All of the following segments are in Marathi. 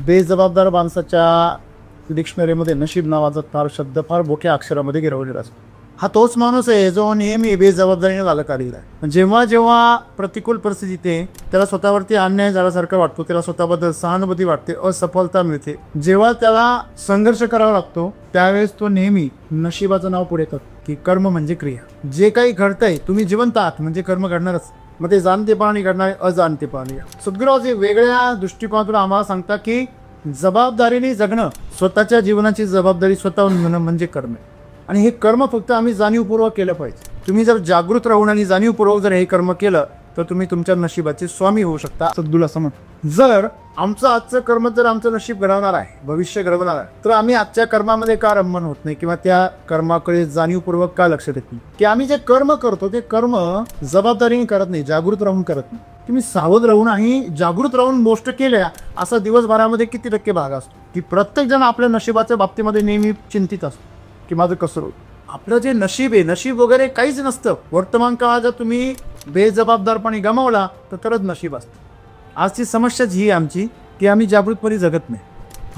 बेजबाबदार माणसाच्या डिक्शनरीमध्ये नशीब नावाचा तार शब्द फार मोठ्या अक्षरामध्ये गिरवलेला असतो. हा तोच माणूस आहे जो नेहमी बेजबाबदारीने वागत आलेला आहे. जेव्हा जेव्हा प्रतिकूल परिस्थिती येते त्याला स्वतःवरती अन्याय झाल्यासारखं वाटतो, त्याला स्वतःबद्दल सहानुभूती वाटते, असफलता मिळते. जेव्हा त्याला संघर्ष करावा लागतो त्यावेळेस तो नेहमी नशिबाचं नाव पुढे करतो की कर्म म्हणजे क्रिया. जे काही घडतंय तुम्ही जिवंत आहात म्हणजे कर्म घडणारच. मग ते जाणतेपणाने घडणार, अजाणतेपणाने. सद्गुरूजी वेगळ्या दृष्टिकोनातून आम्हाला सांगतात की जबाबदारीने जगणं, स्वतःच्या जीवनाची जबाबदारी स्वतःहून घेणं म्हणजे कर्म. आणि हे कर्म फक्त आम्ही जाणीवपूर्वक केलं पाहिजे. तुम्ही जर जागृत राहून आणि जाणीवपूर्वक जर हे कर्म केलं तर तुम्ही तुमच्या नशिबाचे स्वामी होऊ शकता. सद्गुरू असं म्हणतात, जर आमचं आजचं कर्म जर आमचं नशीब घडवणार आहे, भविष्य घडवणार आहे, तर आम्ही आजच्या कर्मामध्ये का रममान होत नाही किंवा त्या कर्माकडे जाणीवपूर्वक का लक्ष देत नाही? की आम्ही जे कर्म करतो ते कर्म जबाबदारीने करत नाही, जागृत राहून करत नाही. तुम्ही सावध राहून आणि जागृत राहून गोष्ट केल्या असा दिवसभरामध्ये किती टक्के भाग असतो की प्रत्येक जण आपल्या नशिबाच्या बाबतीमध्ये नेहमी चिंतित असतो की माझं कसं होईल. आपलं जे नशीब आहे, नशीब वगैरे काहीच नसतं. वर्तमान काळात जर तुम्ही बेजबाबदारपणे गमावला तर तरच नशीब असतं. आजची समस्याच ही आमची की आम्ही जागृतपणे जगत नाही,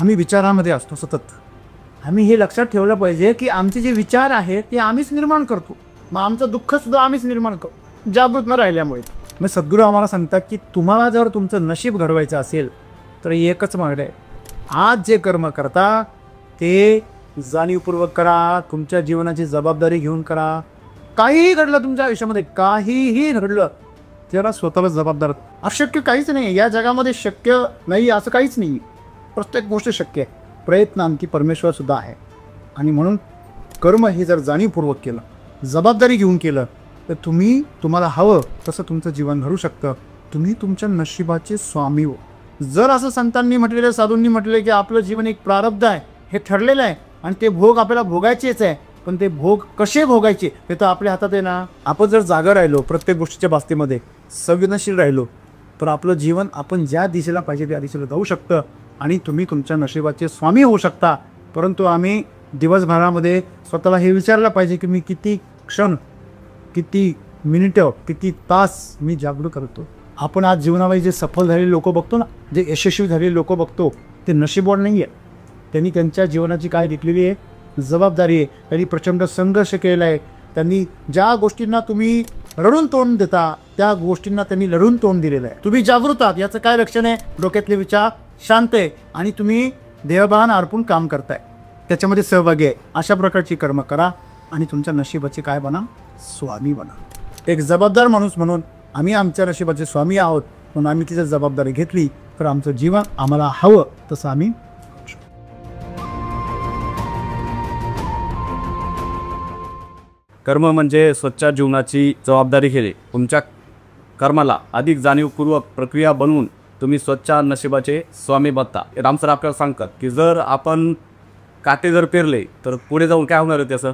आम्ही विचारामध्ये असतो सतत. आम्ही हे लक्षात ठेवलं पाहिजे की आमचे जे विचार आहेत ते आम्हीच निर्माण करतो. मग आमचं दुःखसुद्धा आम्हीच निर्माण करतो जागृत न राहिल्यामुळे. मग सद्गुरू आम्हाला सांगतात की तुम्हाला जर तुमचं नशीब घडवायचं असेल तर एकच मार्ग आहे. आज जे कर्म करता ते जाणीवपूर्वक करा, तुमच्या जीवनाची जबाबदारी घेऊन करा. काहीही घडलं तुमच्या आयुष्यामध्ये, काहीही घडलं त्याला स्वतःला जबाबदार. अशक्य काहीच नाही या जगामध्ये, शक्य नाही असं काहीच नाही. प्रत्येक गोष्ट शक्य आहे. प्रयत्न आणखी परमेश्वर सुद्धा आहे. आणि म्हणून कर्म हे जर जाणीवपूर्वक केलं, जबाबदारी घेऊन केलं तर तुम्हाला हवं तसं तुमचं जीवन घडू शकतं. तुम्ही तुमच्या नशिबाचे स्वामी हो. जर असं संतांनी म्हटलेलं, साधूंनी म्हटलेलं की आपलं जीवन एक प्रारब्ध आहे, हे ठरलेलं आहे आणि ते भोग आपल्याला भोगायचेच आहे, पण ते भोग कसे भोगायचे हे तर आपल्या हातात आहे ना. आपण जर जागा राहिलो, प्रत्येक गोष्टीच्या बाबतीमध्ये संवेदनशील राहिलो तर आपलं जीवन आपण ज्या दिशेला पाहिजे त्या दिशेला जाऊ शकतं आणि तुम्ही तुमच्या नशिबाचे स्वामी होऊ शकता. परंतु आम्ही दिवसभरामध्ये स्वतःला हे विचारलं पाहिजे की मी किती क्षण, किती मिनिटं, किती तास मी जागरूक करतो. आपण आज जीवनामध्ये जे सफल झालेले लोक बघतो ना, जे यशस्वी झालेले लोक बघतो, ते नशीबवान नाही आहे. त्यांनी त्यांच्या जीवनाची काय घेतलेली आहे जबाबदारी आहे. त्यांनी प्रचंड संघर्ष केलेला आहे. त्यांनी ज्या गोष्टींना तुम्ही रडून तोंड देता त्या गोष्टींना त्यांनी लढून तोंड दिलेलं आहे. तुम्ही जागृत आहात याचं काय लक्षण आहे? डोक्यातले विचार शांत आहे आणि तुम्ही देहभान अर्पून काम करताय, त्याच्यामध्ये सहभागी आहे. अशा प्रकारची कर्म करा आणि तुमच्या नशिबाचे काय बना? स्वामी बना. एक जबाबदार माणूस म्हणून आम्ही आमच्या नशिबाचे स्वामी आहोत. म्हणून आम्ही तिची जबाबदारी घेतली तर आमचं जीवन आम्हाला हवं तसं आम्ही. कर्म म्हणजे स्वतःच्या जीवनाची जबाबदारी घेणे. तुमच्या कर्माला अधिक जाणीवपूर्वक प्रक्रिया बनवून तुम्ही स्वतःच्या नशिबाचे स्वामी बनता. रामसर आपल्याला सांगतात की जर आपण काटे जर पेरले तर पुढे जाऊन काय होणार आहे? त्याचं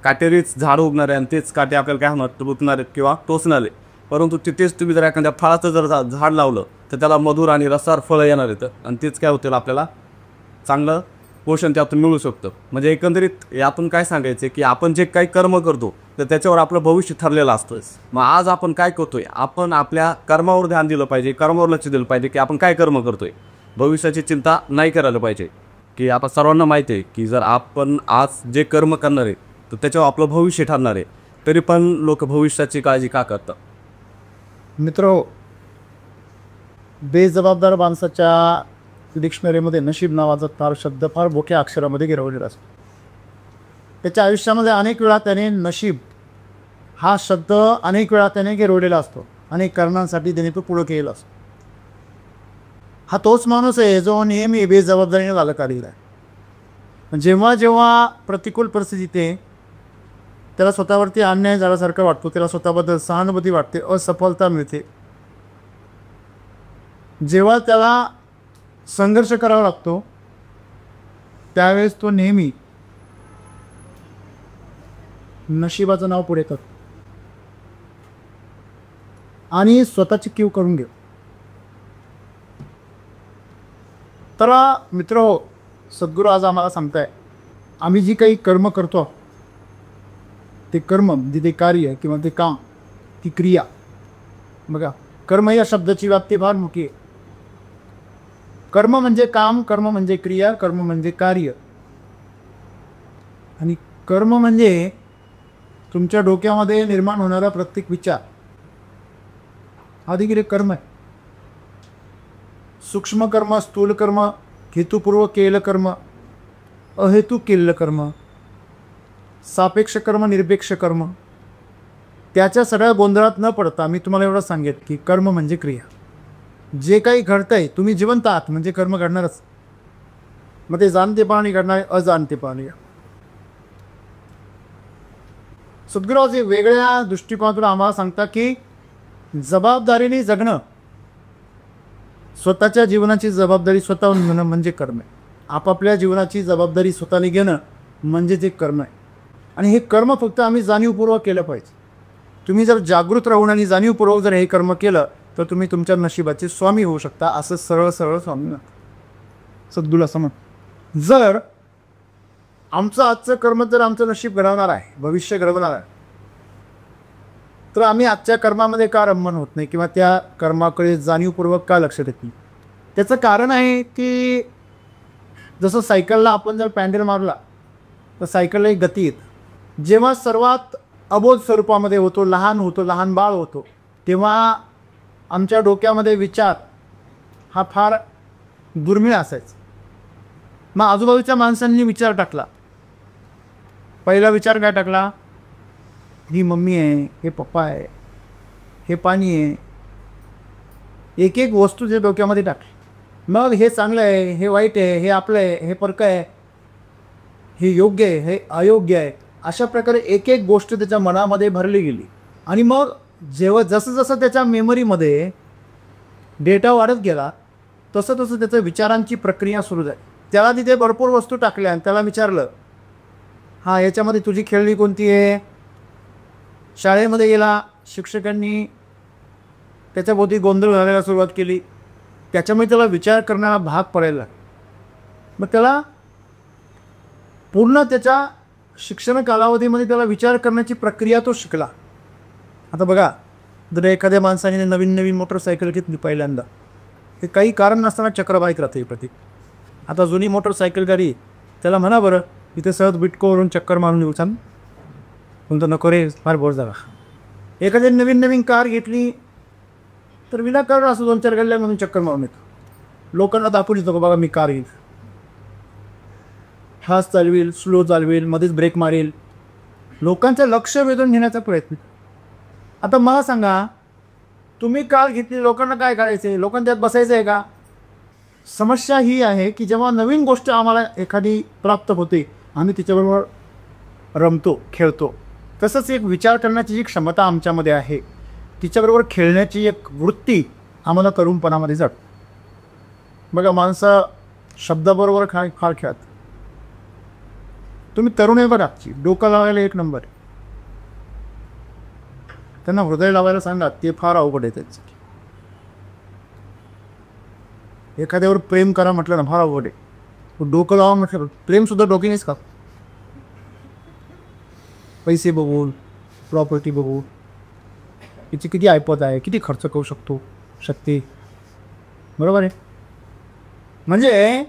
काटेरीच झाड उगणार आहे आणि तेच काटे आपल्याला काय होणार? तुटणार आहेत किंवा टोचणार आहे. परंतु तिथेच तुम्ही जर एखाद्या फळाचं जर झाड लावलं तर त्याला मधुर आणि रसाळ फळं येणार आहेत आणि तेच काय होतील? आपल्याला चांगलं पोषण त्यातून मिळू शकतं. म्हणजे एकंदरीत यातून काय सांगायचं की आपण जे काही कर्म करतो तर त्याच्यावर आपलं भविष्य ठरलेलं असतं. मग आज आपण काय करतोय? आपण आपल्या कर्मावर ध्यान दिलं पाहिजे, कर्मावर लक्ष दिलं पाहिजे की आपण काय कर्म करतोय. भविष्याची चिंता नाही करायला पाहिजे. की आता सर्वांना माहिती आहे की जर आपण आज जे कर्म करणार आहे तर त्याच्यावर आपलं भविष्य ठरणार आहे. तरी पण लोक भविष्याची काळजी का करतात? मित्र, बेजबाबदार माणसाच्या डिक्शनरीमध्ये नशीब नावाचा तार शब्द फार मोठ्या अक्षरामध्ये गिरवलेला असतो. त्याच्या आयुष्यामध्ये अनेक वेळा त्याने नशीब हा शब्द अनेक वेळा त्याने गिरवलेला असतो. अनेक कारणांसाठी त्याने तो पुढं केलेला असतो. हा तोच माणूस आहे जो नेहमी बेजबाबदारीने वागत आलेला आहे. जेव्हा जेव्हा प्रतिकूल परिस्थिती येते त्याला स्वतःवरती अन्याय झाल्यासारखं वाटतो, त्याला स्वतःबद्दल सहानुभूती वाटते, असफलता मिळते. जेव्हा त्याला संघर्ष करावा लागतो त्यावेळेस तो नेहमी नशिबाचं नाव पुढे करतो आणि स्वतःची कीव करून घेतो. तर मित्र, सद्गुरू आज आम्हाला सांगताय आम्ही जी काही कर्म करतो ते कर्म म्हणजे ते कार्य किंवा ते काम, ती क्रिया. बघा, कर्म या शब्दाची व्याप्ती फार मोठी आहे. कर्म म्हणजे काम, कर्म म्हणजे क्रिया, कर्म म्हणजे कार्य. आणि कर्म म्हणजे तुमच्या डोक्यामध्ये निर्माण होणारा प्रत्येक विचार हा देखील एक कर्म आहे. सूक्ष्म कर्म, स्थूल कर्म, हेतुपूर्वक केलेलं कर्म, अहेतुक केलेलं कर्म, सापेक्ष कर्म, निरपेक्ष कर्म. त्याच्या सगळ्या गोंधळात न पडता मी तुम्हाला एवढं सांगेन की कर्म म्हणजे क्रिया. जे काही घडतंय, तुम्ही जिवंत आहात म्हणजे कर्म घडणारच. मग ते जाणतेपणाने घडणार, अजाणतेपणाने. सद्गुरूजी वेगळ्या दृष्टिकोनातून आम्हाला सांगता की जबाबदारीने जगणं, स्वतःच्या जीवनाची जबाबदारी स्वतःहून घेणं म्हणजे कर्म आहे. आपापल्या जीवनाची जबाबदारी स्वतःने घेणं म्हणजे ते कर्म आहे. आणि हे कर्म फक्त आम्ही जाणीवपूर्वक केलं पाहिजे. तुम्ही जर जागृत राहून आणि जाणीवपूर्वक जर हे कर्म केलं तर तुम्ही तुमच्या नशिबाचे स्वामी होऊ शकता, असं सरळ सरळ स्वामी सद्गुरू असं म्हण. जर आमचं आजचं कर्म जर आमचं नशीब घडवणार आहे, भविष्य घडवणार आहे, तर आम्ही आजच्या कर्मामध्ये का रममान होत नाही किंवा त्या कर्माकडे जाणीवपूर्वक का लक्ष देत नाही? त्याचं कारण आहे की जसं सायकलला आपण जर पॅन्डल मारला तर सायकलला एक गती येते. जेव्हा सर्वात अबोध स्वरूपामध्ये होतो, लहान होतो, लहान बाळ होतो, तेव्हा आमच्या डोक्यामध्ये विचार हा फार दुर्मिळ असायचा. मग आजूबाजूच्या माणसांनी विचार टाकला. पहिला विचार काय टाकला? ही मम्मी आहे, हे पप्पा आहे, हे पाणी आहे. एक एक वस्तू जे डोक्यामध्ये टाकली. मग हे चांगलं आहे, हे वाईट आहे, हे आपलं आहे, हे परकं आहे, हे योग्य आहे, हे अयोग्य आहे, अशा प्रकारे एक एक गोष्ट त्याच्या मनामध्ये भरली गेली. आणि मग जेव्हा जसं जसं त्याच्या मेमरीमध्ये डेटा वाढत गेला तसं तसं त्याच्या विचारांची प्रक्रिया सुरू झाली. त्याला तिथे भरपूर वस्तू टाकल्या आणि त्याला विचारलं, हां याच्यामध्ये तुझी खेळणी कोणती आहे? शाळेमध्ये गेला, शिक्षकांनी त्याच्याभोवती गोंधळ घालायला सुरुवात केली. त्याच्यामुळे त्याला विचार करण्याला भाग पडायला लागला. मग त्याला पूर्ण त्याच्या शिक्षण कालावधीमध्ये त्याला विचार करण्याची प्रक्रिया तो शिकला. आता बघा, जर एखाद्या माणसाने नवीन नवीन मोटरसायकल घेतली पहिल्यांदा, हे काही कारण नसताना चक्रवाईत राहते प्रतीक. आता जुनी मोटरसायकल गाडी, त्याला म्हणा बरं इथे सहज बिटकोवरून चक्कर मारून येऊ सांग, तुमचं नको रे, फार बोर झाला. एखाद्या नवीन नवीन कार घेतली तर विनाकारण असं 2-4 गल्ल्यांमधून चक्कर मारून येतो. लोकांना दाखवून येतो, बघा मी कार घेईल, फास्ट चालवेल, स्लो चालवेल, मध्येच ब्रेक मारेल, लोकांचं लक्ष वेधून घेण्याचा प्रयत्न. आता मला सांगा, तुम्ही कार घेतली, लोकांना काय करायचं आहे? लोकांना त्यात बसायचं आहे का? समस्या ही आहे की जेव्हा नवीन गोष्ट आम्हाला एखादी प्राप्त होते, आम्ही तिच्याबरोबर रमतो, खेळतो. तसंच एक विचार करण्याची जी क्षमता आमच्यामध्ये आहे, तिच्याबरोबर खेळण्याची एक वृत्ती आम्हाला तरुणपणामध्ये जात. बघा, माणसं शब्दाबरोबर फार खेळत. तुम्ही तरुण आहे बघा, डोकं लावायला एक नंबर, त्यांना हृदय लावायला सांगा, ते फार अवघड आहे त्यांचं. एखाद्यावर प्रेम करा म्हटलं ना, फार अवघड आहे. डोकं लावा म्हटलं, प्रेमसुद्धा डोक्यानेच का, पैसे बघून, प्रॉपर्टी बघून, याची किती ऐपत आहे, किती खर्च करू शकतो, शक्ती, बरोबर आहे. म्हणजे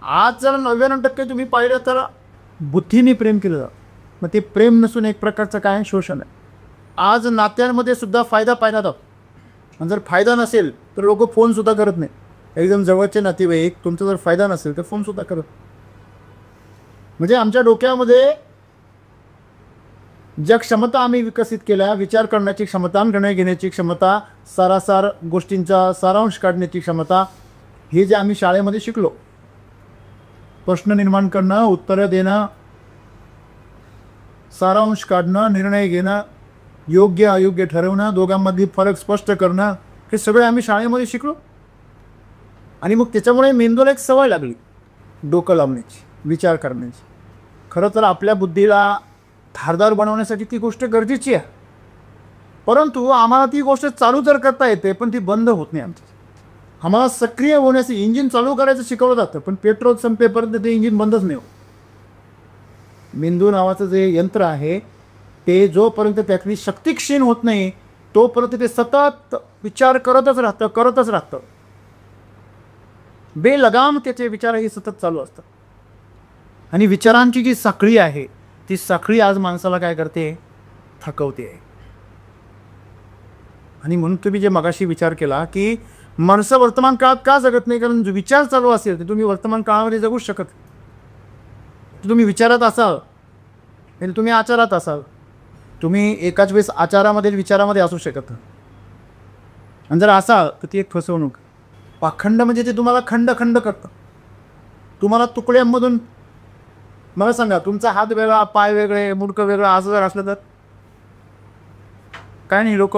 आज जर 99% तुम्ही पाहिलं तर बुद्धीने प्रेम केलं जातं. मग ते प्रेम नसून एक प्रकारचं काय शोषण आहे. आज नात्यांमध्ये सुद्धा फायदा पाहिला जातो. आणि जर फायदा नसेल तर लोक फोनसुद्धा करत नाही. एकदम जवळचे नातेवाईक, तुमचा जर फायदा नसेल तर फोनसुद्धा करत. म्हणजे आमच्या डोक्यामध्ये ज्या क्षमता आम्ही विकसित केल्या, विचार करण्याची क्षमता, निर्णय घेण्याची क्षमता, सारासार गोष्टींचा सारांश काढण्याची क्षमता, हे जे आम्ही शाळेमध्ये शिकलो, प्रश्न निर्माण करणं, उत्तरं देणं, सारांश काढणं, निर्णय घेणं, योग्य अयोग्य ठरवणं, दोघांमधली फरक स्पष्ट करणं, हे सगळे आम्ही शाळेमध्ये शिकलो. आणि मग त्याच्यामुळे मेंदूला एक सवय लागली डोकं लावण्याची, विचार करण्याची. खरं तर आपल्या बुद्धीला धारदार बनवण्यासाठी ती गोष्ट गरजेची आहे, परंतु आम्हाला ती गोष्ट चालू तर करता येते, पण ती बंद होत नाही. आम्हाला सक्रिय होण्याचं, इंजिन चालू करायचं शिकवलं जातं, पण पेट्रोल संपेपर्यंत ते इंजिन बंदच नाही होत. मेंदू नावाचं जे यंत्र आहे ते जोपर्यंत त्यातली शक्ती क्षीण होत नाही तोपर्यंत ते सतत विचार करतच राहतं. बेलगाम त्याचे विचारही सतत चालू असतात आणि विचारांची जी साखळी आहे ती साखळी आज माणसाला काय करते, थकवते. आणि म्हणून तुम्ही जे मगाशी विचार केला की माणसं वर्तमान काळात का जगत नाही, कारण जो विचार चालू असेल तर तुम्ही वर्तमान काळामध्ये जगूच शकत. तुम्ही विचारात असाल आणि तुम्ही आचारात असाल. तुम्ही एकाच वेळेस आचारामध्ये विचारामध्ये असू शकत नाही. आणि जर असाल तर ती एक फसवणूक. पाखंड म्हणजे ते तुम्हाला खंड खंड करतं, तुम्हाला तुकड्यांमधून. मला सांगा, तुमचा हात वेगळा, पाय वेगळे, मुडकं वेगळं असं जर असलं तर काय नाही, लोक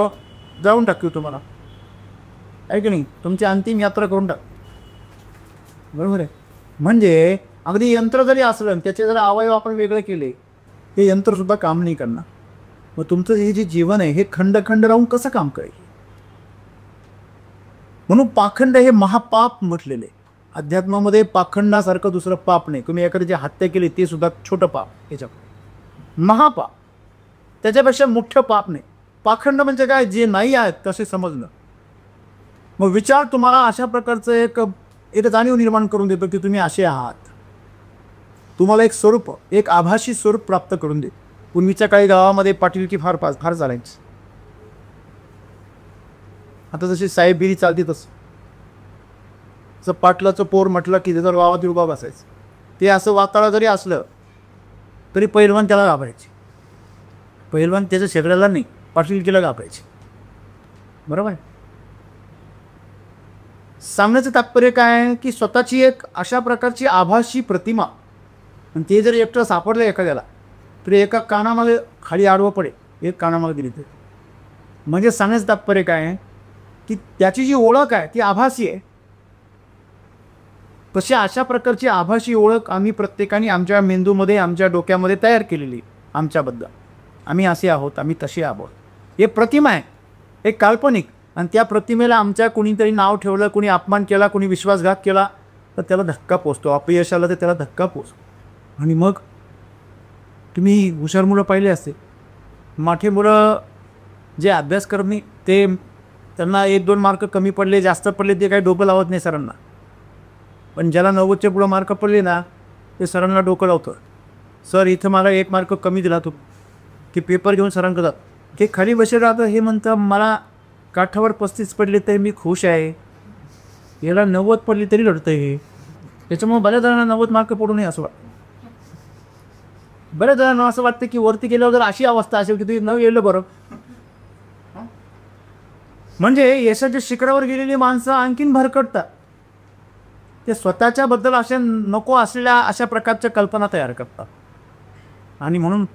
जाऊन टाकतील तुम्हाला, आहे की नाही. तुमची अंतिम यात्रा करून टाक. बरोबर आहे. म्हणजे अगदी यंत्र जरी असलं त्याचे जर अवयव आपण वेगळे केले, हे यंत्रसुद्धा काम नाही करणार. मग तुमचं हे जे जीवन आहे हे खंड खंड राहून कसं काम करेल. म्हणून पाखंड हे महापाप म्हटलेले. अध्यात्मामध्ये पाखंडासारखं दुसरं पाप नाही. तुम्ही एखादी जी हत्या केली ते सुद्धा छोटं पाप, याच्याकडे महापाप, त्याच्यापेक्षा मोठं पाप नाही. पाखंड म्हणजे काय, जे नाही आहेत तसे समजणं. मग विचार तुम्हाला अशा प्रकारचं एक जाणीव निर्माण करून देतो की तुम्ही असे आहात. तुम्हाला एक स्वरूप, एक आभासी स्वरूप प्राप्त करून दे. पूर्वीच्या काही गावामध्ये पाटीलकी फार चालायची. आता जशी साहेबगिरी चालते तसं पाटलाचं पोर म्हटलं की त्याचा गावात उभा बसायचं. ते असं वाताळा जरी असलं तरी पैलवान त्याला घाबरायचे. पैलवान त्याच्या शेगड्याला नाही, पाटीलकीला घाबरायचे. बरोबर आहे. सांगण्याचं तात्पर्य काय आहे की स्वतःची एक अशा प्रकारची आभासी प्रतिमा, आणि ते जर एकटं सापडलं एखाद्याला तरी एका कानामागे खाली आडवं पडे, एक कानामागे दिली तरी. म्हणजे सांगण्याचं तात्पर्य काय आहे की त्याची जी ओळख आहे ती आभासी आहे. तशी अशा प्रकारची आभासी ओळख आम्ही प्रत्येकाने आमच्या मेंदूमध्ये, आमच्या डोक्यामध्ये तयार केलेली आमच्याबद्दल. आम्ही असे आहोत, आम्ही तसे आहोत. हे प्रतिमा आहे, एक काल्पनिक. आणि त्या प्रतिमेला आमच्या कुणीतरी नाव ठेवलं, कुणी अपमान केला, कुणी विश्वासघात केला तर त्याला धक्का पोचतो. अपयश आलं तर त्याला धक्का पोचतो. आणि मग तुम्ही हुशार मुलं पाहिले असते, माठे मुलं जे अभ्यास करणे, ते त्यांना 1-2 मार्क कमी पडले, जास्त पडले, ते काही डोकं लावत नाही सरांना. पण ज्याला 90च्या पुढं मार्क पडले ना ते सरांना डोकं लावतं. सर इथं मला 1 मार्क कमी दिला तो, की पेपर घेऊन सरांकडे जात. ते खाली बसेल राहतं. हे म्हणतं मला काठावर 35 पडले तरी मी खुश आहे, याला 90 पडली तरी लढतं हे. त्याच्यामुळे बऱ्याच जणांना 90 मार्क पडू नये असं वाटतं. बऱ्याच जणांना असं वाटतं की वरती गेल्यावर जर अशी अवस्था असेल की तुम्ही न गेलं बरं. म्हणजे यशाच्या शिखरावर गेलेली माणसं आणखीन भरकटतात. ते स्वतःच्याबद्दल अशा नको असलेल्या अशा प्रकारच्या कल्पना तयार करतात आणि म्हणून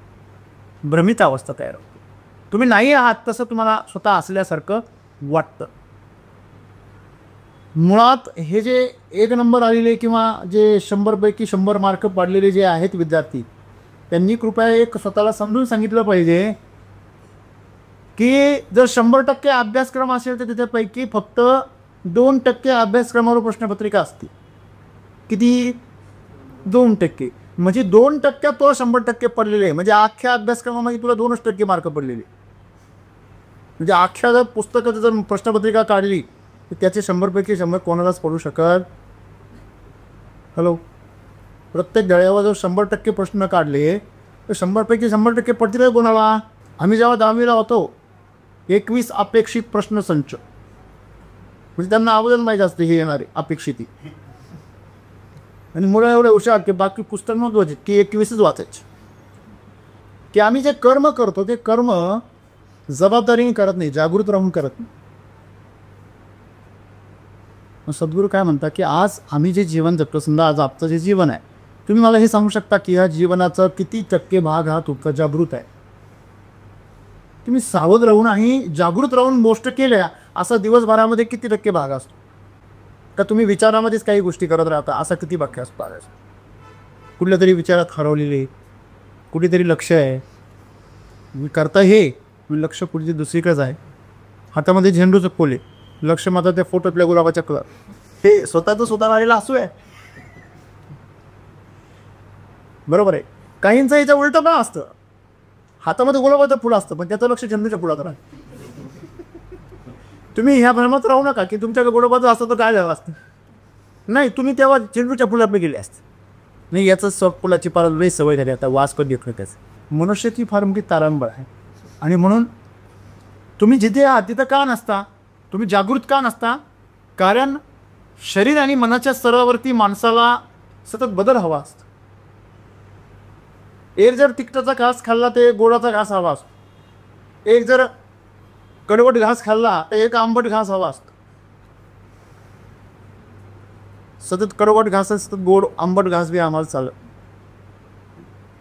भ्रमित अवस्था तयार होते. तुम्ही नाही आहात तसं तुम्हाला स्वतः असल्यासारखं वाटतं. मुळात हे जे 1 नंबर आलेले किंवा जे 100 पैकी 100 मार्क पाडलेले जे आहेत विद्यार्थी, त्यांनी कृपया एक स्वतःला समजून सांगितलं पाहिजे की जर 100% अभ्यासक्रम असेल तर त्याच्यापैकी फक्त 2% अभ्यासक्रमावर प्रश्नपत्रिका असते. किती? 2%. म्हणजे 2% तो 100% पडलेले आहे. म्हणजे अख्ख्या अभ्यासक्रमामध्ये तुला 2% मार्क पडलेले. म्हणजे अख्ख्या जर पुस्तकाचं जर प्रश्नपत्रिका काढली तर त्याचे 100 पैकी 100 कोणालाच पडू शकत. हॅलो, प्रत्येक धड्यावर जर 100% प्रश्न काढले तर 100 पैकी 100% पडतील कोणाला. आम्ही जेव्हा 10वीला होतो 21 अपेक्षित प्रश्नसंच, म्हणजे त्यांना अगोदर माहीत असते हे येणारे अपेक्षित. आणि मुलं एवढे हुशार की बाकी पुस्तक महत्वाचे की 21च वाचायचे. की आम्ही जे कर्म करतो ते कर्म जबाबदारीने करत नाही, जागृत राहून करत नाही. सद्गुरू काय म्हणतात की आज आम्ही जे जीवन जगतो, समजा आज आमचं जे जीवन आहे, तुम्ही मला हे सांगू शकता की ह्या जीवनाचा किती टक्के भाग हा तुमचा जागृत आहे. तुम्ही सावध राहून आणि जागृत राहून गोष्ट केल्या असा दिवसभरामध्ये किती टक्के भाग असतो. का तुम्ही विचारामध्येच काही गोष्टी करत राहता असा किती भाग असतो. कुठल्या तरी विचारात हरवलेले, कुठेतरी लक्ष आहे, मी करता हे लक्ष कुठेतरी दुसरीकडेच आहे. हातामध्ये झेंडूचं फुले, लक्ष मात्र त्या फोटोतल्या गुलाबाच्या कलर. हे स्वतःचं स्वतः आलेला असू आहे. बरोबर आहे. काहींचं याच्या उलटं पण असतं. हातामध्ये गुलाबाचं फुलं असतं पण त्याचं लक्ष झेंडूच्या फुलात राहतं. तुम्ही ह्या भ्रमात राहू नका की तुमच्याकडे गुलाबाचं असतं तर काय झालं असतं. नाही, तुम्ही तेव्हा चेंडूच्या फुलाकडे गेले असते. नाही, याचं फुलाची पार लई सवय झाली आता, वास कधी येत नाही त्याचं. मनुष्याची फार मोठी तारांबळ आहे. आणि म्हणून तुम्ही जिथे आहात तिथं का नसता, तुम्ही जागृत का नसता? कारण शरीर आणि मनाच्या स्तरावरती माणसाला सतत बदल हवा असतो. एक जर तिखटाचा घास खाल्ला तर एक गोडाचा घास हवा असतो. एक जर कडवट घास खाल्ला तर एक आंबट घास हवा असतो. सतत कडवट घास सतत गोड आंबट घास बी आम्हाला चालत.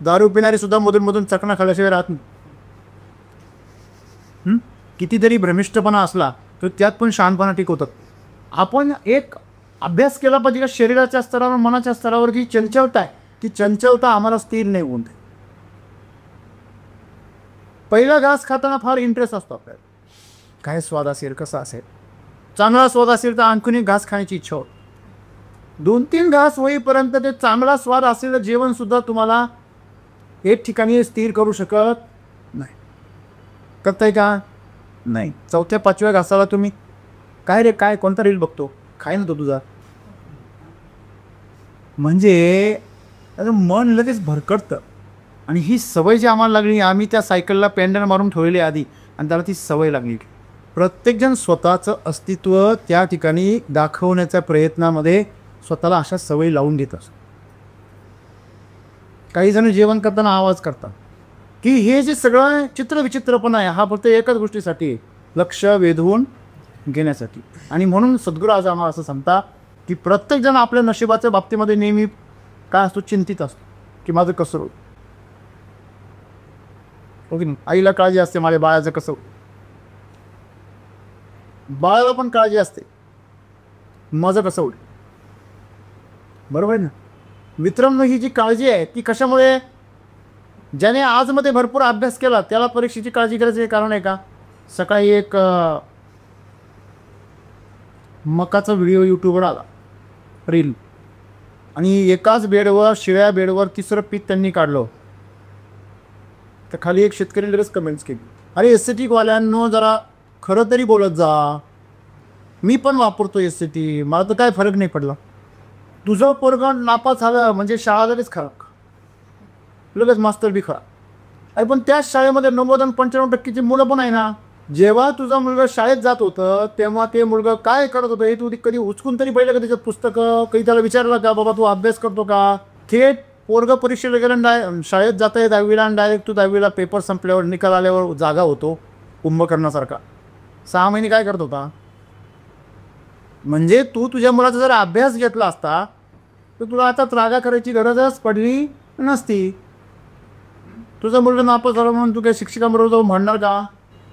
दारू पिणारी सुद्धा मधून मधून चकना खाल्ल्याशिवाय राहत नाही. कितीतरी भ्रमिष्टपणा असला तर त्यात पण शहाणपणा टिकवतात. आपण एक अभ्यास केला पाहिजे का शरीराच्या स्तरावर मनाच्या स्तरावर जी चंचलता आहे ती चंचलता आम्हाला स्थिर नाही होऊन दे. पहिला घास खाताना फार इंटरेस्ट असतो आपल्याला, काय स्वाद असेल कसा असेल. चांगला स्वाद असेल तर आणखीन एक घास खाण्याची इच्छा होती. 2-3 घास होईपर्यंत ते चांगला स्वाद असलेलं जेवणसुद्धा तुम्हाला एक ठिकाणी स्थिर करू शकत नाही. करताय का? नाही. 4-5व्या घासाला तुम्ही काय रे काय कोणता रील बघतो, खाय ना तो तुझा. म्हणजे मन लगेच भरकटतं. आणि ही सवय जी आम्हाला लागली, आम्ही त्या सायकलला पॅन्डल मारून ठेवलेली आधी आणि त्याला ती सवय लागली. प्रत्येकजण स्वतःचं अस्तित्व त्या ठिकाणी दाखवण्याच्या प्रयत्नामध्ये स्वतःला अशा सवयी लावून देत असतात. काही जण जेवण करताना आवाज करतात की हे जे सगळं चित्रविचित्रपणा आहे हा फक्त एकच गोष्टीसाठी, लक्ष वेधून घेण्यासाठी. आणि म्हणून सद्गुरू आज आम्हाला असं सांगता की प्रत्येकजण आपल्या नशिबाच्या बाबतीमध्ये नेहमी काय असतो, चिंतित असतो की माझं कसं होईल. ओके नाही, आईला काळजी असते माझ्या बाळाचं कसं होईल, बाळाला पण काळजी असते माझं कसं होईल. बरोबर आहे ना. मित्रांनो, ही जी काळजी आहे ती कशामुळे, ज्याने आजमध्ये भरपूर अभ्यास केला त्याला परीक्षेची काळजी करायची कारण आहे का? सकाळी एक मकाचा व्हिडिओ यूट्यूबवर आला, रील, आणि एकाच बेडवर शिळ्या बेडवर 3रं पीक त्यांनी काढलं. तर खाली एक शेतकरी लगेच कमेंट्स केली, अरे एस्थेटिकवाल्यांनो जरा खरं तरी बोलत जा, मी पण वापरतो एस्थेटिक, मला तर काय फरक नाही पडला. तुझं पोरगं नापास झालं म्हणजे शाळा लगेच खराब, लगेच मास्तर बी खराब. अरे पण त्याच शाळेमध्ये 90 आणि 95% मुलं पण आहे ना. जेव्हा तुझा मुलगा शाळेत जात होतं तेव्हा ते मुलगा काय करत होतं हे तू कधी उचकून तरी पाहिलं का त्याच्यात पुस्तकं, कधी त्याला विचारलं का बाबा तू अभ्यास करतो का? थेट पोरगं परीक्षेला गेलं, शाळेत जात आहे 10वीला आणि डायरेक्ट तू 10वीला पेपर संपल्यावर निकाल आल्यावर जागा होतो कुंभकर्णासारखा. 6 महिने काय करत होता? म्हणजे तू तुझ्या मुलाचा जर अभ्यास घेतला असता तर तुला आता त्रागा करायची गरजच पडली नसती. तुझा मुलगा नापास झाला म्हणून तू काय शिक्षकांबरोबर जाऊन भांडणार का?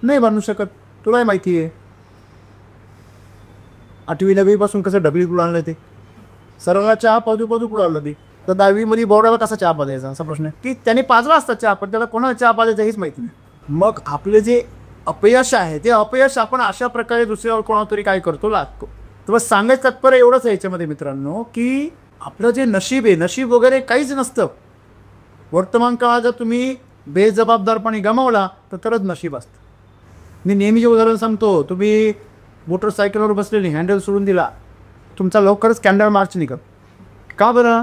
नाही भांडू शकत. तुलाही माहिती आहे 8वी 9वीपासून कसं डबली कुठं आणलं ते, सर्वांना चहा पाजू कुठं आणलं ते. तर 10वीमध्ये बोर्डाला कसा चहा पाजायचा असा प्रश्न आहे की त्याने पाजला असता चहा, पण त्याला कोणाला चहा पाजायचा हेच माहिती नाही. मग आपले जे अपयश आहे ते अपयश आपण अशा प्रकारे दुसऱ्यावर कोणाला तरी काय करतो, लागतो. तर बस सांगायचं तात्पर्य एवढंच आहे याच्यामध्ये मित्रांनो की आपलं जे नशीब आहे, नशीब वगैरे काहीच नसतं. वर्तमान काळात जर तुम्ही बेजबाबदारपणे गमावला तर तरच नशीब असतं. मी नेहमी जे उदाहरण सांगतो, तुम्ही मोटरसायकलवर बसलेली हँडल सोडून दिला, तुमचा लवकरच कॅन्डल मार्च निघत. का बरं?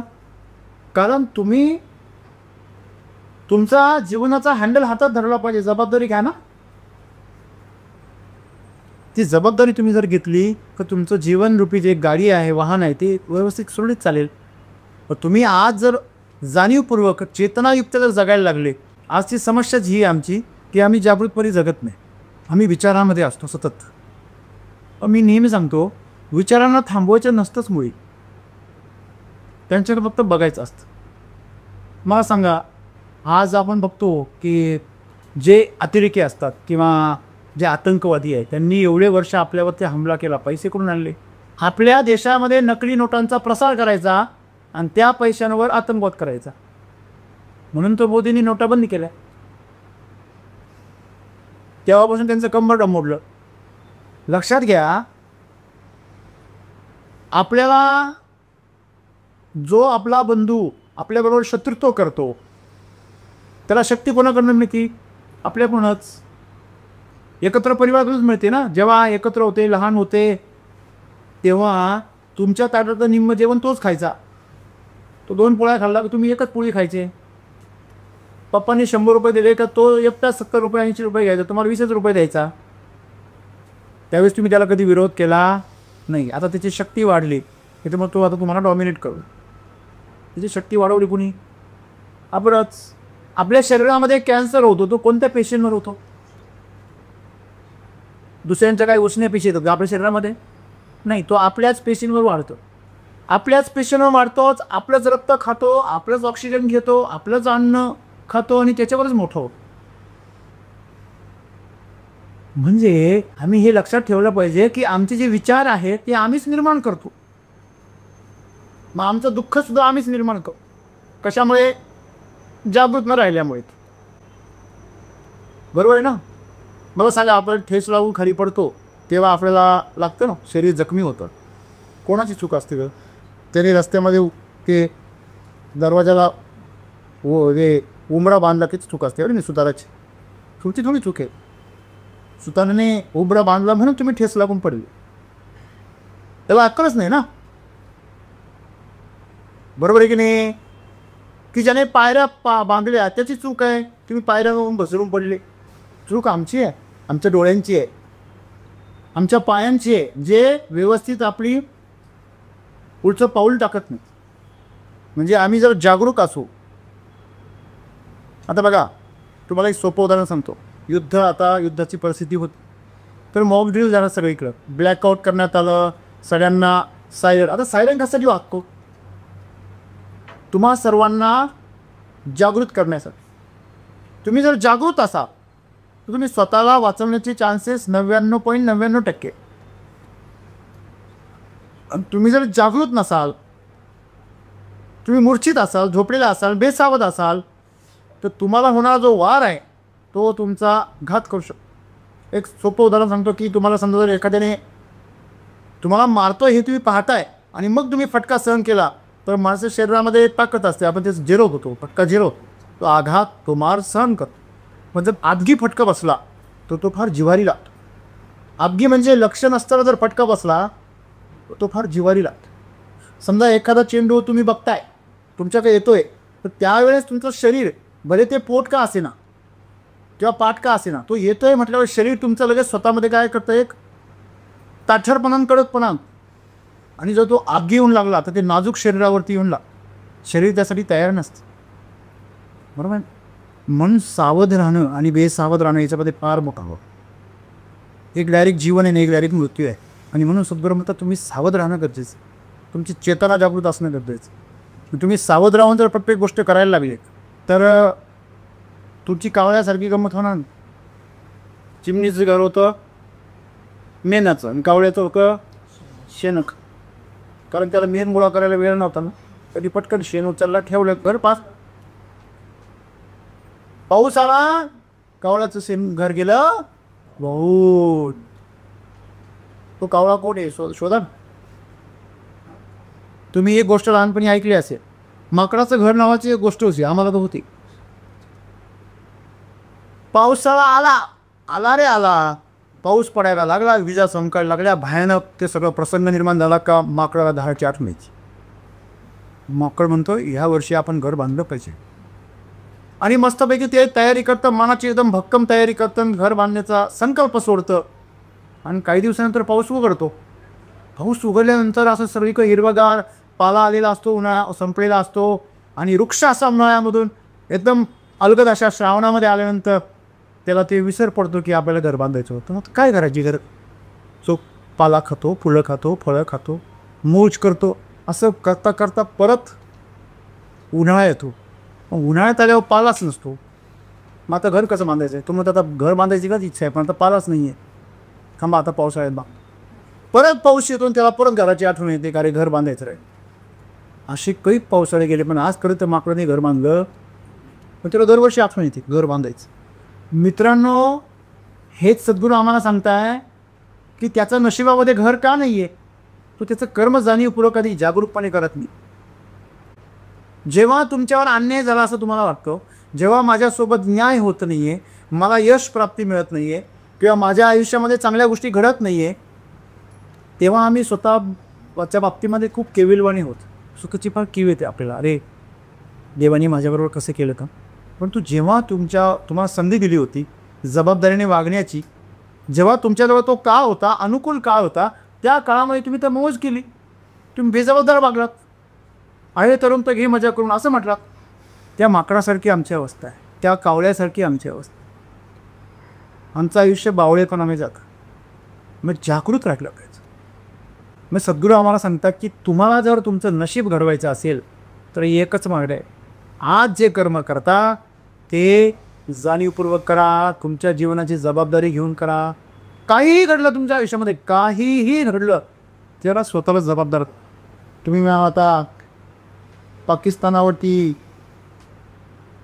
कारण तुम्ही तुमचा जीवनाचा हँडल हातात धरला पाहिजे, जबाबदारी घ्या ना. ती जबाबदारी तुम्ही जर घेतली तर तुमचं जीवनरूपी जे गाडी आहे, वाहन आहे, ते व्यवस्थित सुरळीत चालेल. पण तुम्ही आज जर जाणीवपूर्वक चेतनायुक्त जर जगायला लागले, आजची समस्या जी आहे आमची की आम्ही जागृतपणे जगत नाही, आम्ही विचारांमध्ये असतो सतत. मी नेहमी सांगतो विचारांना थांबवायचं नसतंच मुळी, त्यांच्याकडे फक्त बघायचं असतं. मला सांगा, आज आपण बघतो की जे अतिरेकी असतात किंवा जे आतंकवादी आहे त्यांनी एवढे वर्ष आपल्यावरती हमला केला, पैसे कुठून आणले? आपल्या देशामध्ये नकली नोटांचा प्रसार करायचा आणि त्या पैशांवर आतंकवाद करायचा, म्हणून तो मोदींनी नोटा बंदी केल्या. तेव्हापासून त्यांचं कंबर मोडलं. लक्षात घ्या, आपल्याला जो आपला बंधू आपल्याबरोबर शत्रुत्व करतो त्याला शक्ती कोणाकडून मिळते? आपल्याकडूनच. एकत्र परिवारातूनच मिळते ना. जेव्हा एकत्र होते, लहान होते, तेव्हा तुमच्या ताटातलं निम्म जेवण तोच खायचा. तो 2 पोळ्या खाल्ला की तुम्ही एकच पोळी खायचे. पप्पांनी 100 रुपये दिले का तो एकटा 70 रुपये 80 रुपये घ्यायचा, तुम्हाला 20 रुपये द्यायचा. त्यावेळेस तुम्ही त्याला कधी विरोध केला नाही. आता त्याची शक्ती वाढली की मग तो आता तुम्हाला डॉमिनेट करू. त्याची शक्ती वाढवली कुणी? आपणच. आपल्या शरीरामध्ये कॅन्सर होतो, तो कोणत्या पेशंटवर होतो? दुसऱ्यांच्या काही उसण्या पेशी येतात आपल्या शरीरामध्ये? नाही, तो आपल्याच पेशींवर वाढतो. आपल्याच पेशींवर वाढतोच, आपलंच रक्त खातो, आपलंच ऑक्सिजन घेतो, आपलंच अन्न खातो आणि त्याच्यावरच मोठं होतो. म्हणजे आम्ही हे लक्षात ठेवलं पाहिजे की आमचे जे विचार आहेत ते आम्हीच निर्माण करतो. मग आमचं दुःखसुद्धा आम्हीच निर्माण करतो. कशामुळे? जागृत न राहिल्यामुळे. बरोबर आहे ना? मला सांगा, आपण ठेस लावून खाली पडतो तेव्हा आपल्याला लागतं ना, शरीर जखमी होतं. कोणाची चूक असते ग? त्याने रस्त्यामध्ये ते दरवाजाला उंबरा बांधला किती चूक असते नाही सुताराची. तुमची थोडी चूक आहे. सुताराने उंबरा बांधला म्हणून तुम्ही ठेस लागून पडले. त्याला अक्कलच नाही ना. बरोबर आहे की नाही? की ज्याने पायऱ्या बांधल्या त्याची चूक आहे. तुम्ही पायऱ्यावरून घसरून पडले. चूक आमची आहे, आमच्या डोळ्यांची आहे, आमच्या पायांची आहे, जे व्यवस्थित आपली पुढचं पाऊल टाकत नाही. म्हणजे आम्ही जर जागरूक असू. आता बघा, तुम्हाला एक सोपं उदाहरण सांगतो. आता युद्धाची परिस्थिती होती, तर मॉक ड्रिल झालं सगळीकडं. ब्लॅकआउट करण्यात आलं सगळ्यांना. सायरन, आता सायरन कशासाठी वागतो? तुम्हा सर्वांना जागृत करण्यासाठी. तुम्ही जर जागृत असाल तर तुम्ही स्वतःला वाचवण्याचे चान्सेस 99.99%. तुम्ही जर जागृत नसाल, तुम्ही मूर्छित असाल, झोपलेला असाल, बेसावध असाल, तर तुम्हाला होणारा जो वार आहे तो तुमचा घात करू शकतो. एक सोपं उदाहरण सांगतो की तुम्हाला समजा जर एखाद्याने तुम्हाला मारतो हे तुम्ही पाहताय आणि मग तुम्ही फटका सहन केला, तर माणसाच्या शरीरामध्ये एक ताकद असते, आपण ते झिरो होतो, फटका झिरो. तो आघात, तो मार सहन करतो. पण जर आदगी फटका बसला तर तो फार जिव्हारी लागतो. आदगी म्हणजे लक्ष नसताना जर फटका बसला तो फार जिव्हारी लागतो. समजा एखादा चेंडू तुम्ही बघताय, तुमच्याकडे येतोय, तर त्यावेळेस तुमचं शरीर, भले ते पोट का असेना किंवा पाठ का असेना, तो येतोय म्हटल्यावर शरीर तुमचं लगेच स्वतःमध्ये काय करतं, एक ताठरपणा कडकपणा. आणि जर तो आगी येऊन लागला तर ते नाजूक शरीरावरती येऊन शरीर त्यासाठी तयार नसतं. बरोबर? म्हणून सावध राहणं आणि बेसावध राहणं याच्यामध्ये फार मोठा हो. एक डायरेक्ट जीवन आहे आणि एक डायरेक्ट मृत्यू आहे. आणि म्हणून सद्गुरू म्हणतात तुम्ही सावध राहणं गरजेचं. तुमची चेतना जागृत असणं गरजेचं. तुम्ही सावध राहून जर प्रत्येक गोष्ट करायला लागली तर तुमची कावळ्यासारखी गंमत होणार. चिमणीचं घर होतं मेनाचं आणि कावळ्याचं होतं शेणक. कारण त्याला मेन गोळा करायला वेळ नव्हता ना. कधी पटकन शेण उचलला, ठेवलं, घर पाऊस आला, कावळ्याचं शेण घर गेलं. बहुत. तो कावळा कोण आहे शोधा. तुम्ही एक गोष्ट लहानपणी ऐकली असेल, माकडाचं घर नावाची एक गोष्ट होती, आम्हाला तर होती. पावसाळा आला रे आला, पाऊस पडायला लागला, विजा चमकायला लागल्या, भयानक ते सगळं प्रसंग निर्माण झाला का माकडाला 10ची आठवण यायची. माकड म्हणतो ह्या वर्षी आपण घर बांधलं पाहिजे. आणि मस्तपैकी ते तयारी करतं, मनाची एकदम भक्कम तयारी करतं, घर बांधण्याचा संकल्प सोडतं. आणि काही दिवसानंतर पाऊस उघडतो. पाऊस उघडल्यानंतर असं सगळीकडे हिरवागार पाला आलेला असतो, उन्हाळा संपलेला असतो. आणि वृक्ष असा उन्हाळ्यामधून एकदम अलगद अशा श्रावणामध्ये आल्यानंतर त्याला ते विसर पडतो की आपल्याला घर बांधायचं होतं. मग काय करायची घर? तो पाला खातो, फुलं खातो, फळं खातो, मौज करतो. असं करता करता परत उन्हाळा येतो. उन्हाळ्यात आल्यावर पालाच नसतो. मग आता घर कसं बांधायचं आहे? तुम्ही आता घर बांधायची का इच्छा आहे, पण आता पालाच नाही आहे. थांबा, आता पावसाळ्यात परत पाऊस येतो आणि त्याला परत घराची आठवण येते का रे घर बांधायचं आहे. असे काही पावसाळे गेले, पण आज खरं तर माकडाने घर बांधलं, पण त्याला दरवर्षी आठवण येते घर बांधायचं. मित्रांनो, हेच सद्गुरू आम्हाला सांगताय की त्याच्या नशिबामध्ये घर का नाही आहे? तो त्याचं कर्म जाणीवपूर्वक कधी जागरूकपणे करत नाही. जेव्हा तुमच्यावर अन्याय झाला असं तुम्हाला वाटतं, जेव्हा माझ्यासोबत न्याय होत नाही आहे, मला यश प्राप्ती मिळत नाही आहे, किंवा माझ्या आयुष्यामध्ये चांगल्या गोष्टी घडत नाही आहे, तेव्हा आम्ही स्वतः त्या बाबतीमध्ये खूप केविलवाणी होत, सुखाची फार कीव येते आपल्याला, अरे देवानी माझ्याबरोबर कसं केलं का. परंतु जेव्हा तुम्हाला संधी दिली होती जबाबदारीने वागण्याची, जेव्हा तुमच्याजवळ तो काळ होता, अनुकूल काळ होता, त्या काळामध्ये तुम्ही तर मौज केली, तुम्ही बेजबाबदार वागलात. आहे तरुण तर घे मजा करून असं म्हटलात. त्या माकडासारखी आमची अवस्था आहे, त्या कावळ्यासारखी आमची अवस्था. आमचं आयुष्य बावळेपणाने जातं. मग जागृत राहिलं पाहिजे. मग सद्गुरू आम्हाला सांगतात की तुम्हाला जर तुमचं नशीब घडवायचं असेल तर एकच मार्ग आहे, आज जे कर्म करता ते जाणीवपूर्वक करा, तुमच्या जीवनाची जबाबदारी घेऊन करा. काहीही घडलं तुमच्या आयुष्यामध्ये, काहीही घडलं त्याला स्वतःला जबाबदार. तुम्ही आता पाकिस्तानावरती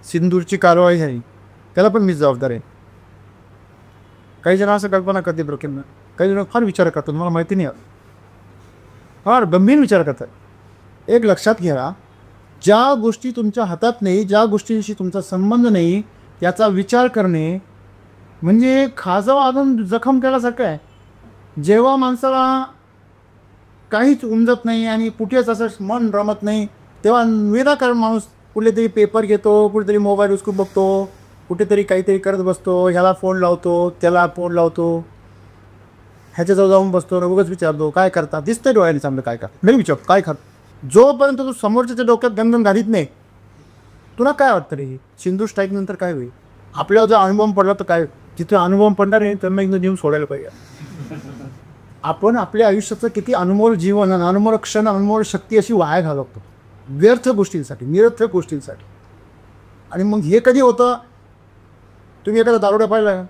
सिंदूरची कारवाई झाली, त्याला पण मी जबाबदार आहे. काही जण असं कल्पना करते डोक्यानं, काही जण फार विचार करतात, मला माहिती नाही, फार गंभीर विचार करतात. एक लक्षात घ्या, ज्या गोष्टी तुमच्या हातात नाही, ज्या गोष्टींशी तुमचा संबंध नाही, त्याचा विचार करणे म्हणजे खाजावा अजून जखम केल्यासारखं आहे. जेव्हा माणसाला काहीच उमजत नाही आणि कुठेच असं मन रमत नाही, तेव्हा विनाकारण माणूस कुठेतरी पेपर घेतो, कुठेतरी मोबाईल उचकून बघतो, कुठेतरी काहीतरी करत बसतो, ह्याला फोन लावतो, त्याला फोन लावतो, ह्याच्याजवळ जाऊन बसतो, उगाच विचारतो काय करता, दिसतंय डोळ्याने चांगलं काय करता, नाही विचार काय खात. जोपर्यंत तू समोरच्या डोक्यात गंधन घालीत नाही, तुला काय वाटतं रे सिंधू स्ट्राईक नंतर काय होईल, आपल्याला जर अनुभव पडला तर काय, जिथे अनुभव पडणार आहे तर मग एकदा जीवन सोडायला पाहिजे. आपण आपल्या आयुष्याचं किती अनमोल जीवन, अनमोल क्षण, अनमोल शक्ती अशी वाया घालवतो व्यर्थ गोष्टींसाठी, निरर्थक गोष्टींसाठी. आणि मग हे कधी होतं, तुम्ही एखादा दारोडा पाहिला,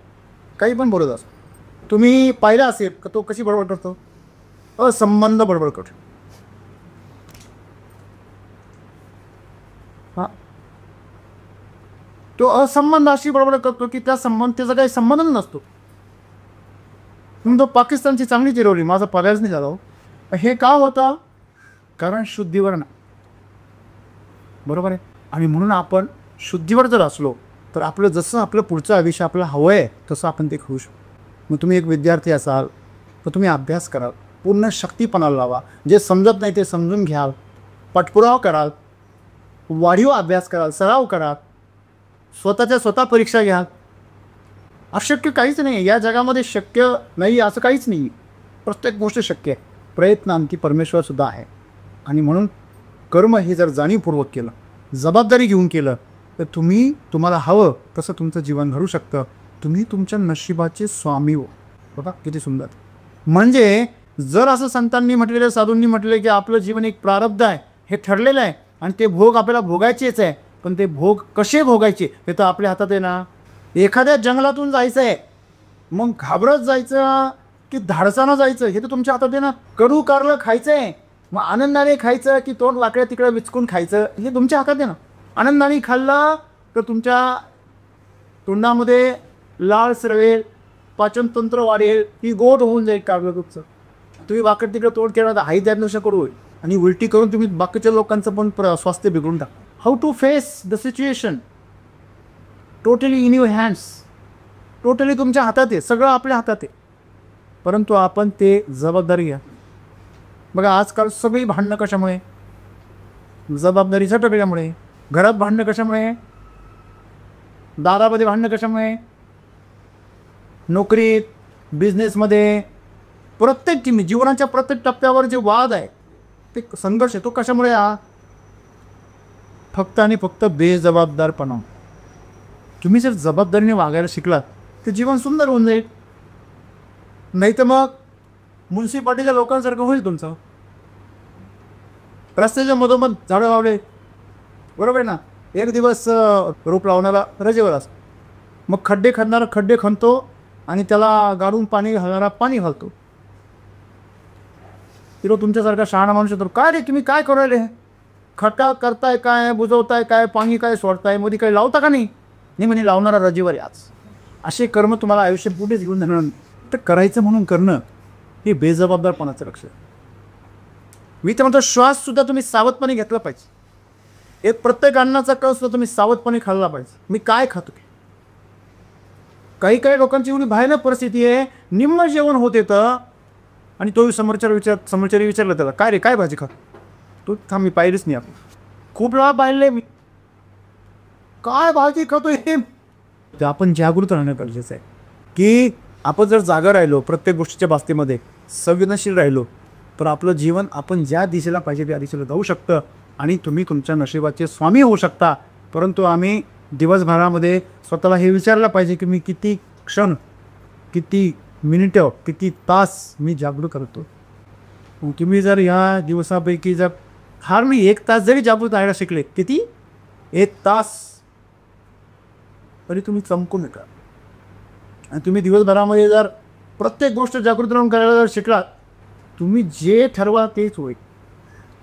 काही पण बोलत असतो, तुम्ही पाहिला असेल का तो कशी बडबड करतो, असंबंध बडबड करतो. हां, तो असंबंध अशी बडबड करतो की त्याचा काही संबंध नसतो. म्हणून तो पाकिस्तानची चांगली चिरवली, माझा पर्यायच नाही झाला. हे का होतं, कारण शुद्धीवर ना, बरोबर आहे. आणि म्हणून आपण शुद्धीवर जर असलो तर आपलं जसं आपलं पुढचं आयुष्य आपल्याला हवं आहे तसं आपण ते खाऊ शकतो. मग तुम्ही एक विद्यार्थी असाल तर तुम्ही अभ्यास कराल, पूर्ण शक्तीपणाला लावा, जे समजत नाही ते समजून घ्याल, पाठपुरावा कराल, वाढीव अभ्यास कराल, सराव कराल, स्वतः परीक्षा घ्याल. अशक्य काहीच नाही या जगामध्ये, शक्य नाही असं काहीच नाही, प्रत्येक गोष्ट शक्य आहे. प्रयत्नांती परमेश्वरसुद्धा आहे. आणि म्हणून कर्म हे जर जाणीवपूर्वक केलं, जबाबदारी घेऊन केलं तर तुम्हाला हवं तसं तुमचं जीवन घडू शकतं. तुम्ही तुमच्या नशिबाचे स्वामी हो. बघा किती सुंदर. म्हणजे जर असं संतांनी म्हटलेलं, साधूंनी म्हटलेलं की आपलं जीवन एक प्रारब्ध आहे, हे ठरलेलं आहे आणि ते भोग आपल्याला भोगायचेच आहे, पण ते भोग कसे भोगायचे हे तर आपल्या हातात आहे ना. एखाद्या जंगलातून जायचं आहे, मग घाबरत जायचं की धाडसानं जायचं हे तर तुमच्या हातात आहे ना. कडू कारलं खायचं आहे, मग आनंदाने खायचं की तोंड लाकड्या तिकडे विचकून खायचं हे तुमच्या हातात आहे ना. आनंदाने खाल्लं तर तुमच्या तोंडामध्ये लाळ सरवेल, पाचनतंत्र वाढेल, ती गोड होऊन जाईल कारलं तुमचं. तुम्ही बाकड तिकडे तोंड केलं तर हाही त्यानुसार करू होईल आणि उलटी करून तुम्ही बाकीच्या लोकांचं पण स्वास्थ्य बिघडून टाका. How to face the situation, totally in your hands, totally तुमच्या हातात आहे, सगळं आपल्या हातात आहे. परंतु आपण ते जबाबदारी घ्या. बघा आजकाल सगळी भांडणं कशामुळे, जबाबदारीच्या टप्प्यामुळे. घरात भांडणं कशामुळे, दारामध्ये भांडणं कशामुळे, नोकरीत, बिझनेसमध्ये, प्रत्येक जीवनाच्या प्रत्येक टप्प्यावर जे वाद आहे, ते संघर्ष आहे, तो कशामुळे फक्त आणि फक्त बेजबाबदारपणा. तुम्ही जर जबाबदारीने वागायला शिकलात तर जीवन सुंदर होऊन जाईल. नाही तर मग म्युन्सिपाल्टीच्या लोकांसारखं होईल तुमचं. रस्त्याच्या मधोमध झाडं लावले, बरोबर आहे ना, एक दिवस रोप लावणारा रजेवर असतो, मग खड्डे खणणारा खड्डे खणतो आणि त्याला गाडून पाणी घालणारा पाणी घालतो. तिथं तुमच्यासारखा शहाणा माणूस येतो, काय रे तुम्ही काय करायले, खड्डा करताय काय, बुजवताय काय, पाणी काय सोडताय, मध्ये काही लावता का नाही. नाही म्हणे लावणारा रजेवर आहे आज. असे कर्म तुम्हाला आयुष्य पुढेच घेऊन जाणार. तर करायचं म्हणून करणं हे बेजबाबदारपणाचं लक्ष. मी तर म्हणतो श्वाससुद्धा तुम्ही सावधपणे घेतला पाहिजे. एक प्रत्येक अन्नाचा कळ सुद्धा तुम्ही सावधपणे खाल्ला पाहिजे. मी काय खातो, काही लोकांची एवढी भयानक परिस्थिती आहे, निम्न जेवण होत येतं आणि तो समोरच्याने विचारलं त्याला, काय रे काय भाजी खा, तो थांब मी पाहिलीच नाही. आपण खूप वेळा पाहिले मी, काय भाजी खातोय हे. तर आपण जागृत राहणं गरजेचं आहे की आपण जर जागा राहिलो, प्रत्येक गोष्टीच्या बाबतीमध्ये संवेदनशील राहिलो, तर आपलं जीवन आपण ज्या दिशेला पाहिजे त्या दिशेला जाऊ शकतं आणि तुम्ही तुमच्या नशिबाचे स्वामी होऊ शकता. परंतु आम्ही दिवसभरामध्ये स्वतःला हे विचारलं पाहिजे की मी किती क्षण, किती मिनिटं, किती तास मी जागृत करतो. तुम्ही जर ह्या दिवसापैकी जर फार मी 1 तास जरी जागृत राहायला शिकले, किती 1 तास, तरी तुम्ही चमकू नका. आणि तुम्ही दिवसभरामध्ये जर प्रत्येक गोष्ट जागृत राहून करायला जर शिकलात, तुम्ही जे ठरवा तेच होईल.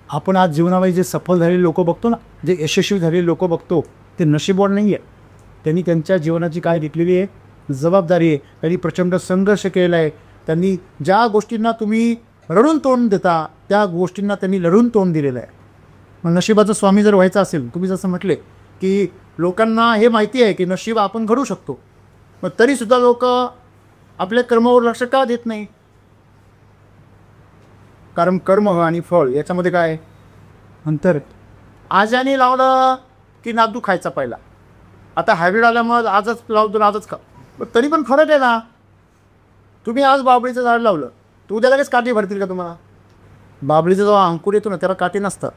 आपण आज जीवनामध्ये जे सफल झालेले लोक बघतो ना, जे यशस्वी झालेले लोक बघतो, ते नशीबवान नाही आहे. त्यांनी त्यांच्या जीवनाची काय घेतलेली आहे जबाबदारी आहे. त्यांनी प्रचंड संघर्ष केलेला आहे. त्यांनी ज्या गोष्टींना तुम्ही रडून तोंड देता त्या गोष्टींना त्यांनी लढून तोंड दिलेलं आहे. मग नशिबाचा स्वामी जर व्हायचं असेल, तुम्ही जसं म्हटले की लोकांना हे माहिती आहे की नशीब आपण घडू शकतो, मग तरीसुद्धा लोक आपल्या कर्मावर लक्ष का देत नाही? कारण कर्म आणि फळ याच्यामध्ये काय अंतर. आजाने लावलं की नादू खायचा पहिला. आता हायब्रिड आल्यामुळे आजच लावतो आजच खा, तरी पण फरक आहे ना. तुम्ही आज बाबळीचं झाड लावलं, तर उद्या लगेच काठी भरतील का तुम्हाला? बाबळीचं जेव्हा अंकुर येतो ना त्याला काठी नसतं.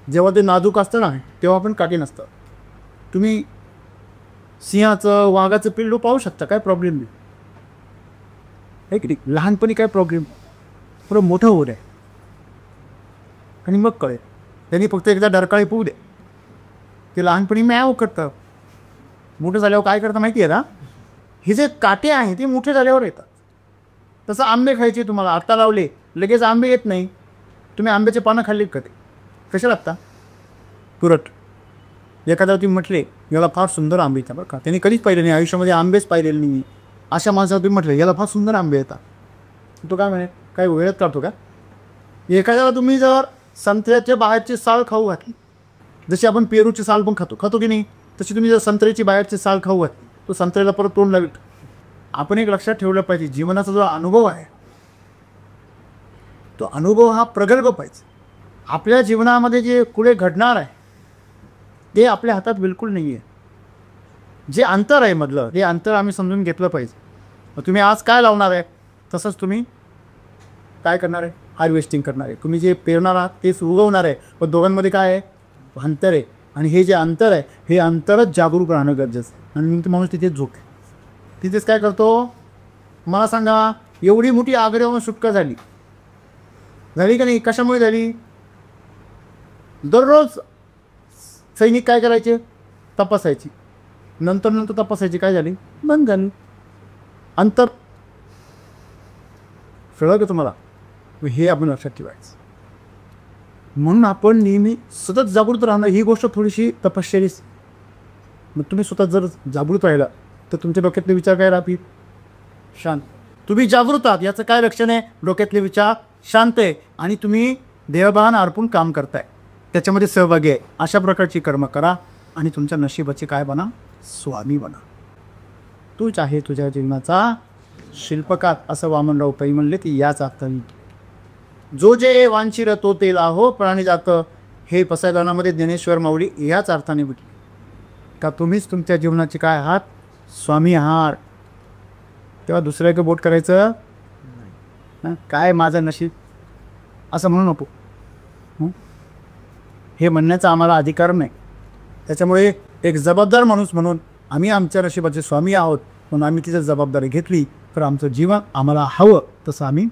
जेव्हा ते नाजूक असतं ना तेव्हा पण काठी नसतं. तुम्ही सिंहाचं, वाघाचं पिल्लू पाहू शकता, काय प्रॉब्लेम नाही आहे की नाही. लहानपणी काय प्रॉब्लेम, थोडं मोठं होऊ दे आणि मग कळेल. त्यांनी फक्त एकदा डरकाळी पोहू दे. ते लहानपणी मॅव करतं, मोठं झाल्यावर काय करतं माहिती आहे ना, हे जे काटे आहे ते मोठे झाल्यावर येतात. तसं आंबे खायचे तुम्हाला, आत्ता लावले लगेच आंबे येत नाही. तुम्ही आंब्याचे पानं खाल्लीत का? ते कशा लागता तुरट. एखाद्या तुम्ही म्हटले याला फार सुंदर आंबे येतात बरं का, त्यांनी कधीच पाहिले नाही आयुष्यामध्ये, आंबेच पाहिलेले नाही, अशा माणसाला तुम्ही म्हटलं याला फार सुंदर आंबे येतात, तो काय म्हणे काही वेळेत काढतो का? एखाद्याला तुम्ही जर संत्र्याच्या बाहेरची साल खाऊ घातली, जशी आपण पेरूची साल पण खातो की नाही, तशी तुम्ही जर संत्र्याची बाहेरची साल खाऊ घातली, तो संत्र्याला परत तोंड लागेल. आपण एक लक्षात ठेवलं पाहिजे, जीवनाचा जो अनुभव आहे तो अनुभव हा प्रगल्भ पाहिजे. आपल्या जीवनामध्ये जे पुढे घडणार आहे ते आपल्या हातात बिलकुल नाही आहे. जे अंतर आहे मधलं, ते अंतर आम्ही समजून घेतलं पाहिजे. मग तुम्ही आज काय लावणार आहे तसंच तुम्ही काय करणार आहे, हार्वेस्टिंग करणार आहे. तुम्ही जे पेरणार आहात तेच उगवणार आहे. पण दोघांमध्ये काय आहे, अंतर आहे. आणि हे जे अंतर आहे हे अंतरच जागरूक राहणं गरजेचं आहे. आणि मग माणूस तिथेच झोक आहे, तिथेच काय करतो. मला सांगा, एवढी मोठी आग्र्याहून सुटका झाली का नाही? कशामुळे झाली? दररोज सैनिक काय करायचे, तपासायची, नंतर तपासायची, काय झाली, बंद झाली. अंतर कळलं का तुम्हाला? हे आपण लक्षात ठेवायचं. म्हणून आपण नेहमी सतत जागृत राहणं ही गोष्ट थोडीशी तपश्चर्या. मग तुम्ही स्वतः जर जागृत राहिला तर तुमच्या डोक्यातले विचार काय राहतील, शांत. तुम्ही जागृत आहात याचं काय लक्षण आहे, डोक्यातले विचार शांत आहे आणि तुम्ही देहभान अर्पून काम करताय, त्याच्यामध्ये सहभागी आहे. अशा प्रकारची कर्म करा आणि तुमच्या नशिबाचे काय बना, स्वामी बना. तूच आहे तुझ्या जीवनाचा शिल्पकार, असं वामनराव पै म्हणले. ती याच अर्थाने जो जे वांशिर तो तेल आहो प्राणी जातं, हे पसायदानामध्ये ज्ञानेश्वर माऊली याच अर्थाने म्हटले. का तुम्हीच तुमच्या जीवनाचे काय आहात, स्वामी आहात. तेव्हा दुसऱ्याकडे बोट करायचं काय माझं नशीब असं म्हणू नको. हे म्हणण्याचा आम्हाला अधिकार नाही. त्याच्यामुळे एक जबाबदार माणूस म्हणून आम्ही आमच्या नशिबाचे स्वामी आहोत, म्हणून आम्ही तिची जबाबदारी घेतली तर आमचं जीवन आम्हाला हवं तसं आम्ही